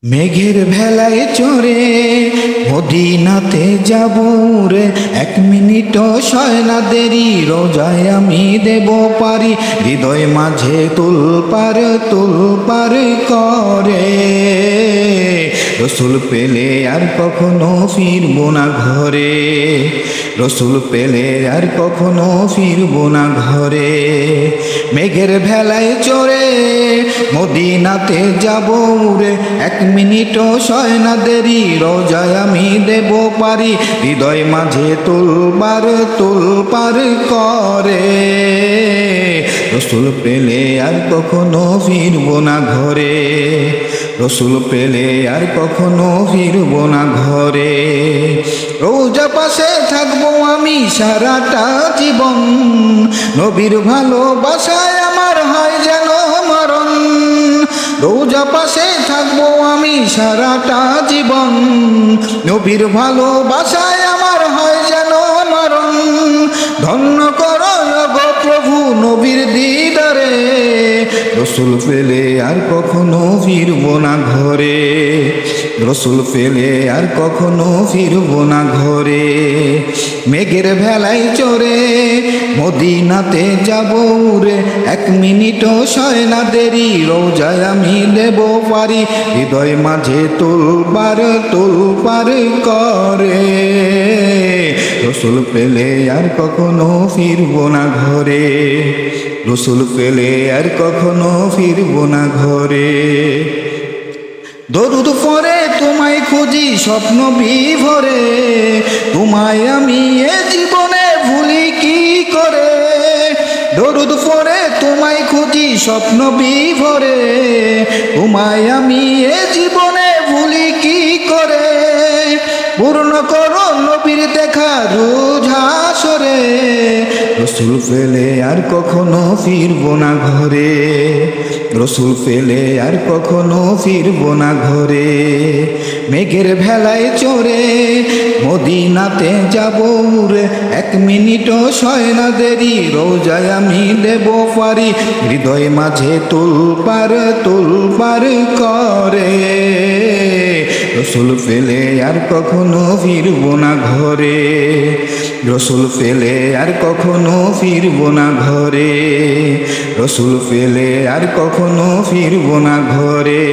মেঘের ভেলায় চড়ে মদিনাতে যাব রে, 1 মিনিটও সয় না দেরি, রোজায় আমি দেব পারি, হৃদয় মাঝে তুলপার করে। রসুল পেলে আর কখনো ফিরব না ঘরে, রসুল পেলে আর কখনো ফিরব না ঘরে। মেঘের ভেলায় চড়ে মদিনাতে যাব রে, 1 মিনিটও সয় না দেরি, রোজায় আমি দেব পারি, হৃদয় মাঝে তুলপার করে। রসুল পেলে আর কখনো ফিরব না ঘরে, রসুল পেলে আর কখনো ফিরব না ঘরে। রোজা পাশে থাকবো আমি সারাটা জীবন, নবীর ভালোবাসায় আমার হয় যেন মরণ। রোজা পাশে থাকবো আমি সারাটা জীবন, নবীর ভালোবাসায় আমার হয় যেন মরণ। ধন্য করো গো প্রভু নবীর দিদারে, রসুল পেলে আর কখনো ফিরব না ঘরে, রসুল পেলে আর কখনো ফিরব না ঘরে। মেঘের ভেলায় চড়ে মদিনাতে যাব রে, 1 মিনিটও সয় না দেরি, রোজায় আমি দেব পারি, হৃদয় মাঝে তুলপার করে। রসুল পেলে আর কখনো ফিরব না ঘরে, রসুল পেলে আর কখনো ফিরব না ঘরে। দরুদ পরে তোমায় খুঁজি স্বপ্ন বিভরে, তোমায় আমি এ জীবনে ভুলি কি করে। দরুদ পরে তোমায় খুঁজি স্বপ্ন বিভরে, তোমায় আমি এ জীবনে ভুলি কি করে। পূর্ণ করো নবীর দেখা রোজ হাসরে, রসুল পেলে আর কখনো ফিরব না ঘরে, রসুল পেলে আর কখনো ফিরব না ঘরে। মেঘের ভেলায় চড়ে মদিনাতে যাব রে, 1 মিনিটও সয় না দেরি, রোজায় আমি দেব পারি, হৃদয় মাঝে তুলপার করে। রসুল পেলে আর কখনো ফিরব না ঘরে, রসুল পেলে আর কখনো ফিরব না ঘরে, রসুল পেলে আর কখনো ফিরব না ঘরে।